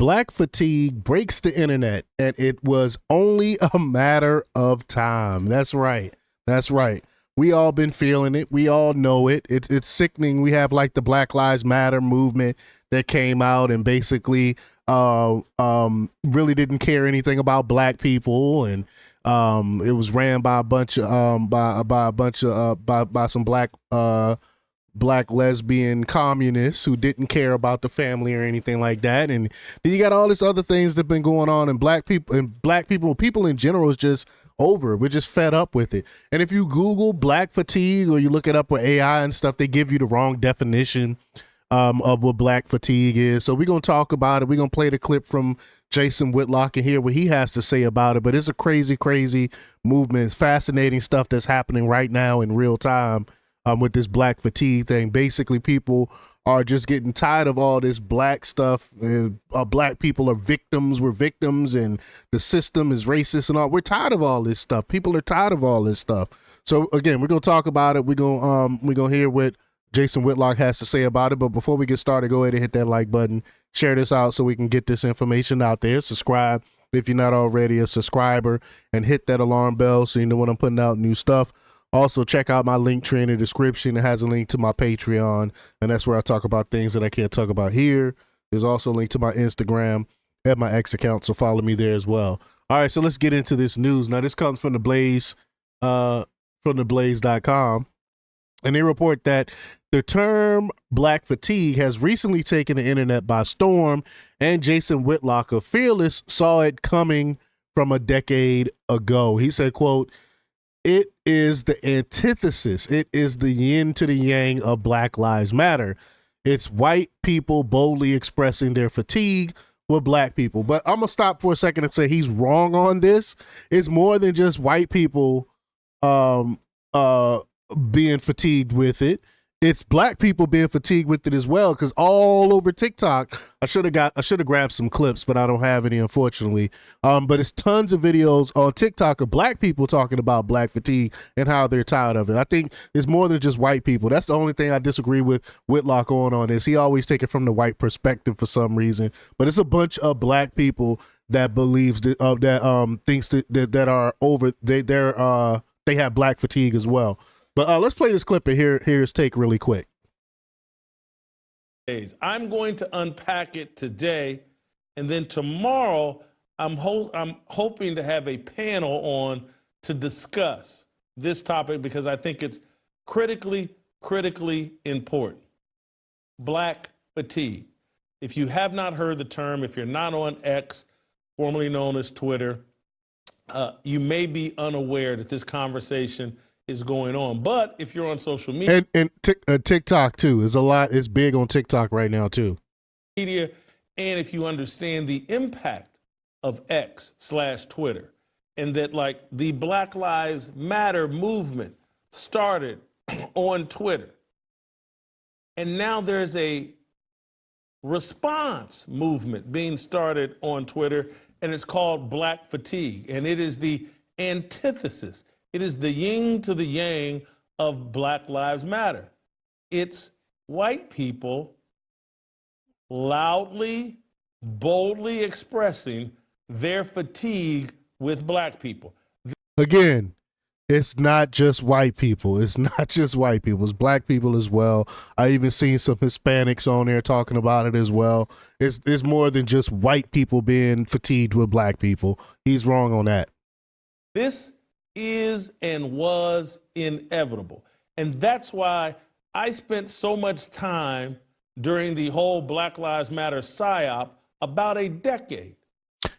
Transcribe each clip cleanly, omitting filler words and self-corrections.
Black fatigue breaks the internet, and it was only a matter of time. That's right. That's right. We all been feeling it. We all know it. It's sickening. We have like the Black Lives Matter movement that came out and basically really didn't care anything about black people, and it was ran by a bunch of by some black lesbian communists who didn't care about the family or anything like that. And then you got all these other things that have been going on, and people in general is just over. We're just fed up with it. And if you Google black fatigue or you look it up with AI and stuff, they give you the wrong definition of what black fatigue is. So we're going to talk about it. We're going to play the clip from Jason Whitlock and hear what he has to say about it. But it's a crazy, crazy movement. It's fascinating stuff that's happening right now in real time with this black fatigue thing. Basically, people are just getting tired of all this black stuff. Black people are victims. We're victims, and the system is racist and all. We're tired of all this stuff. People are tired of all this stuff. So again, we're gonna talk about it. We're gonna hear what Jason Whitlock has to say about it. But before we get started, go ahead and hit that like button, share this out so we can get this information out there. Subscribe if you're not already a subscriber, and hit that alarm bell so you know when I'm putting out new stuff. Also, check out my link tree in the description. It has a link to my Patreon, and that's where I talk about things that I can't talk about here. There's also a link to my Instagram and my X account, so follow me there as well. All right, so let's get into this news. Now, this comes from the Blaze, from theblaze.com, and they report that the term black fatigue has recently taken the internet by storm, and Jason Whitlock of Fearless saw it coming from a decade ago. He said, quote, "It is the antithesis. It is the yin to the yang of Black Lives Matter. It's white people boldly expressing their fatigue with black people." But I'm going to stop for a second and say he's wrong on this. It's more than just white people being fatigued with it. It's black people being fatigued with it as well, because all over TikTok, I should have grabbed some clips, but I don't have any, unfortunately. But it's tons of videos on TikTok of black people talking about black fatigue and how they're tired of it. I think it's more than just white people. That's the only thing I disagree with Whitlock on this. He always take it from the white perspective for some reason, but it's a bunch of black people that believes that thinks that are over. They have black fatigue as well. But let's play this clip and hear his take really quick. I'm going to unpack it today, and then tomorrow I'm hoping to have a panel on to discuss this topic, because I think it's critically important. Black fatigue. If you have not heard the term, if you're not on X, formerly known as Twitter, you may be unaware that this conversation is going on. But if you're on social media and TikTok too, is big on TikTok right now too. Media, and if you understand the impact of X/Twitter, and that like the Black Lives Matter movement started on Twitter, and now there's a response movement being started on Twitter, and it's called Black Fatigue, and it is the antithesis. It is the yin to the yang of Black Lives Matter. It's white people loudly, boldly expressing their fatigue with black people. Again, it's not just white people. It's not just white people. It's black people as well. I even seen some Hispanics on there talking about it as well. It's more than just white people being fatigued with black people. He's wrong on that. This is and was inevitable. And that's why I spent so much time during the whole Black Lives Matter psyop, about a decade.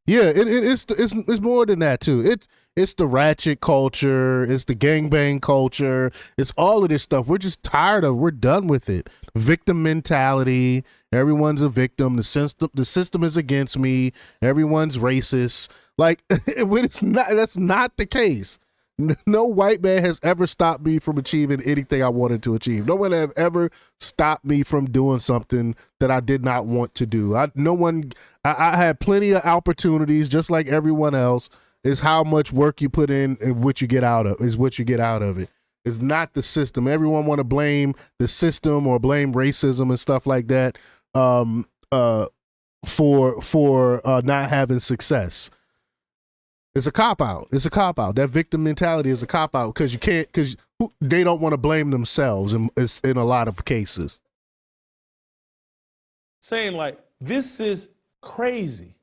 Yeah, it's more than that too. It's the ratchet culture, it's the gangbang culture, it's all of this stuff. We're just tired of. We're done with it. Victim mentality. Everyone's a victim. The system is against me. Everyone's racist. Like, when it's not, that's not the case. No white man has ever stopped me from achieving anything I wanted to achieve. No one have ever stopped me from doing something that I did not want to do. I had plenty of opportunities, just like everyone else. Is how much work you put in and what you get out of it. It's not the system. Everyone want to blame the system or blame racism and stuff like that. for not having success. It's a cop out. It's a cop out. That victim mentality is a cop out because you can't, because they don't want to blame themselves in a lot of cases. Saying like, this is crazy.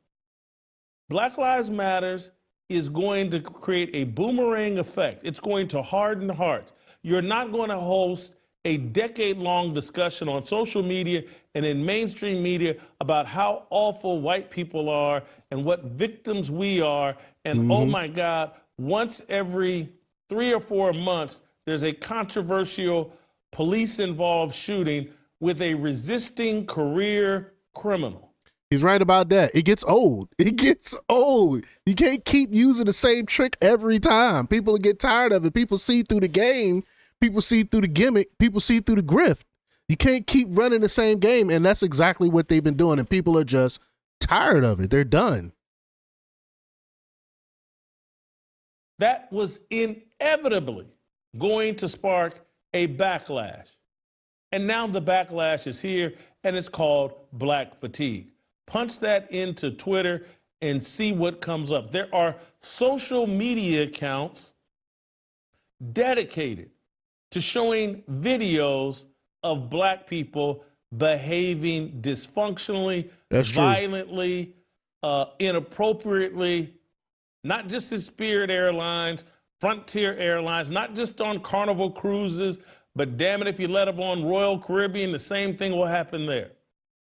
Black Lives Matters is going to create a boomerang effect. It's going to harden hearts. You're not going to host a decade-long discussion on social media and in mainstream media about how awful white people are and what victims we are. And oh my God, once every 3 or 4 months, there's a controversial police-involved shooting with a resisting career criminal. He's right about that. It gets old. It gets old. You can't keep using the same trick every time. People get tired of it. People see through the game. People see through the gimmick. People see through the grift. You can't keep running the same game. And that's exactly what they've been doing. And people are just tired of it. They're done. That was inevitably going to spark a backlash. And now the backlash is here, and it's called Black fatigue. Punch that into Twitter and see what comes up. There are social media accounts dedicated to showing videos of Black people behaving dysfunctionally, violently, inappropriately, not just in Spirit Airlines, Frontier Airlines, not just on Carnival cruises, but damn it, if you let them on Royal Caribbean, the same thing will happen there.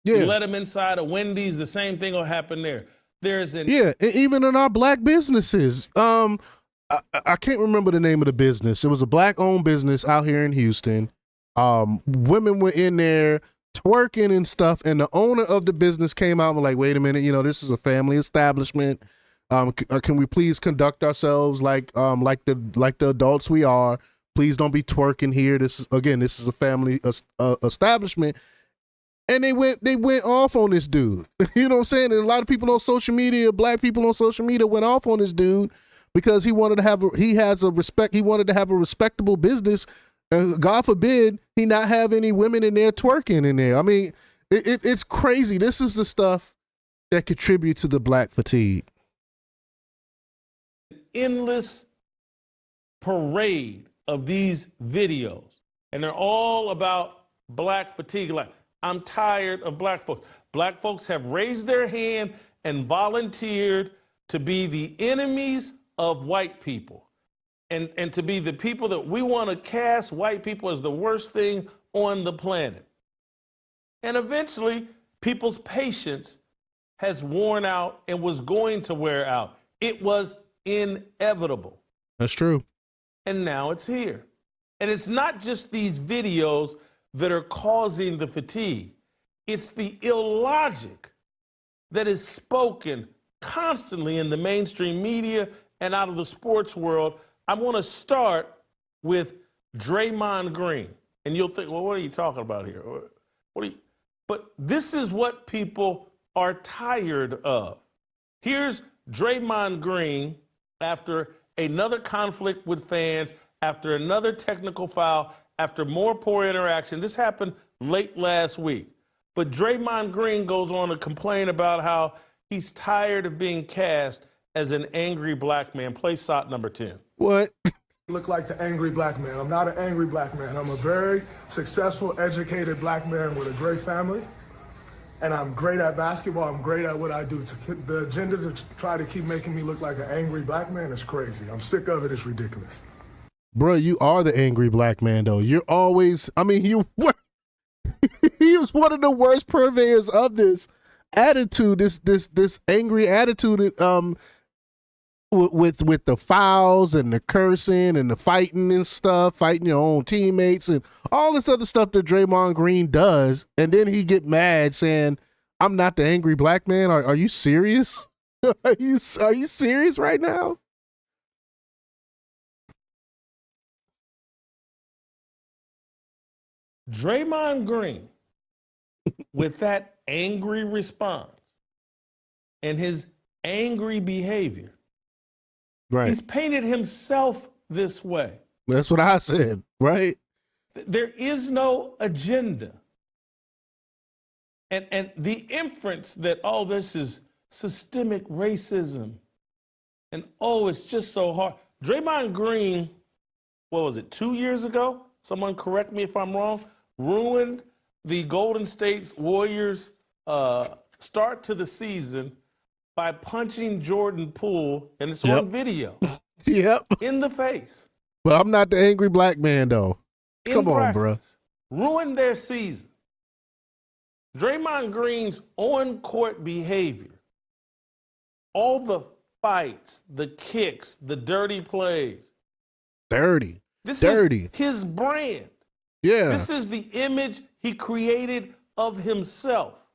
Yeah. You let them inside of Wendy's, the same thing will happen there. There's an even in our Black businesses. I can't remember the name of the business. It was a Black-owned business out here in Houston. Women were in there twerking and stuff, and the owner of the business came out and was like, "Wait a minute, this is a family establishment. Can we please conduct ourselves like the adults we are? Please don't be twerking here. This is a family establishment." And they went off on this dude. You know what I'm saying? And a lot of people on social media, Black people on social media, went off on this dude because he wanted to have a respectable business. God forbid he not have any women in there twerking in there. I mean, it's crazy. This is the stuff that contributes to the Black fatigue. Endless parade of these videos, and they're all about Black fatigue. Like, I'm tired of Black folks. Black folks have raised their hand and volunteered to be the enemies of white people and to be the people that we want to cast white people as the worst thing on the planet. And eventually, people's patience has worn out and was going to wear out. It was inevitable. That's true. And now it's here. And it's not just these videos that are causing the fatigue. It's the illogic that is spoken constantly in the mainstream media and out of the sports world. I want to start with Draymond Green. And you'll think, well, what are you talking about here? But this is what people are tired of. Here's Draymond Green after another conflict with fans, after another technical foul, after more poor interaction. This happened late last week. But Draymond Green goes on to complain about how he's tired of being cast as an angry Black man. Play shot number 10. What? Look like the angry Black man. I'm not an angry Black man. I'm a very successful, educated Black man with a great family. And I'm great at basketball. I'm great at what I do. The agenda to try to keep making me look like an angry Black man is crazy. I'm sick of it. It's ridiculous. Bro, you are the angry Black man, though. You're always, he was one of the worst purveyors of this attitude, this angry attitude, with the fouls and the cursing and the fighting and stuff, fighting your own teammates and all this other stuff that Draymond Green does. And then he get mad saying, "I'm not the angry Black man." Are you serious? Are you serious right now? Draymond Green, with that angry response and his angry behavior, right, he's painted himself this way. That's what I said, right? There is no agenda. And the inference that, oh, this is systemic racism, and oh, it's just so hard. Draymond Green, what was it, 2 years ago? Someone correct me if I'm wrong, ruined the Golden State Warriors' start to the season by punching Jordan Poole, and it's on video, Yep. in the face. But I'm not the angry black man, though. In Come on, practice, ruined their season. Draymond Green's on-court behavior, all the fights, the kicks, the dirty plays. Dirty. This Dirty. is his brand. Yeah. This is the image he created of himself.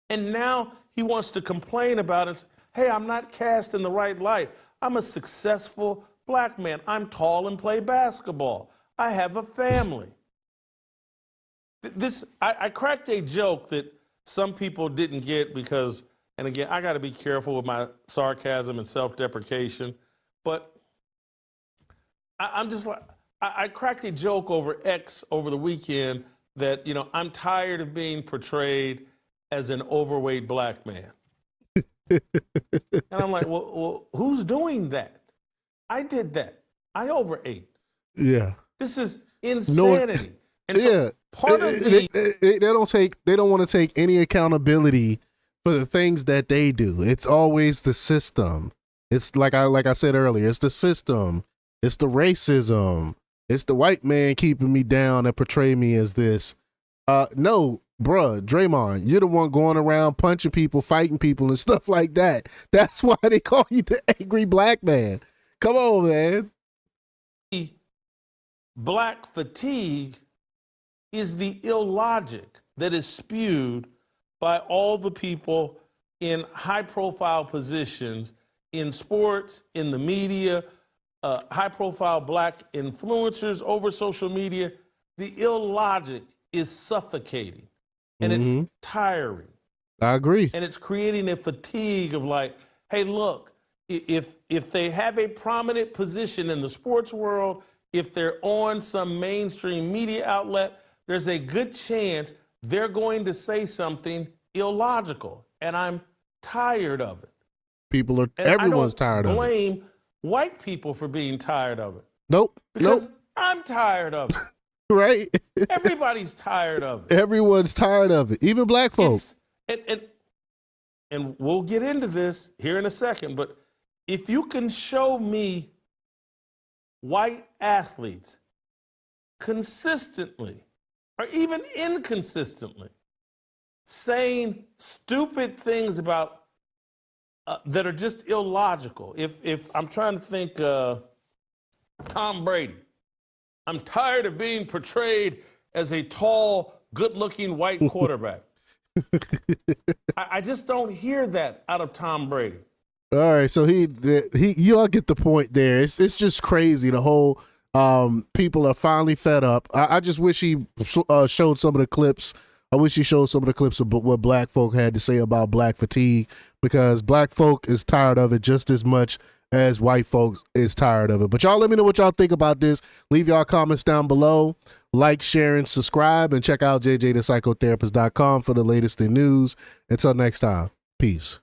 And now he wants to complain about it. Hey, I'm not cast in the right light. I'm a successful black man. I'm tall and play basketball. I have a family. I cracked a joke that some people didn't get because, and again, I got to be careful with my sarcasm and self-deprecation, but I'm just like, I cracked a joke over X over the weekend that, I'm tired of being portrayed as an overweight black man. And I'm like, well, who's doing that? I did that. I overate. Yeah. This is insanity. And so Yeah. part of the They don't want to take any accountability for the things that they do. It's always the system. It's like I said earlier, it's the system. It's the racism. It's the white man keeping me down and portray me as this. No, bruh, Draymond, you're the one going around punching people, fighting people and stuff like that. That's why they call you the angry black man. Come on, man. Black fatigue is the illogic that is spewed by all the people in high-profile positions in sports, in the media, high-profile black influencers over social media. The illogic is suffocating, and it's tiring. I agree. And it's creating a fatigue of like, hey, look, if they have a prominent position in the sports world, if they're on some mainstream media outlet, there's a good chance they're going to say something illogical. And I'm tired of it. Everyone's tired of it. Blame white people for being tired of it. Nope. Because I'm tired of it. Right? Everybody's tired of it. Everyone's tired of it. Even black folks. And we'll get into this here in a second, but if you can show me white athletes consistently or even inconsistently saying stupid things about that are just illogical. If I'm trying to think, Tom Brady, I'm tired of being portrayed as a tall, good-looking white quarterback. I just don't hear that out of Tom Brady. All right, so you all get the point there. It's just crazy. The whole people are finally fed up. I just wish he showed some of the clips. I wish he showed some of the clips of what black folk had to say about black fatigue, because black folk is tired of it just as much as white folks is tired of it. But y'all let me know what y'all think about this. Leave y'all comments down below. Like, share, and subscribe, and check out jjthepsychotherapist.com for the latest in news. Until next time, peace.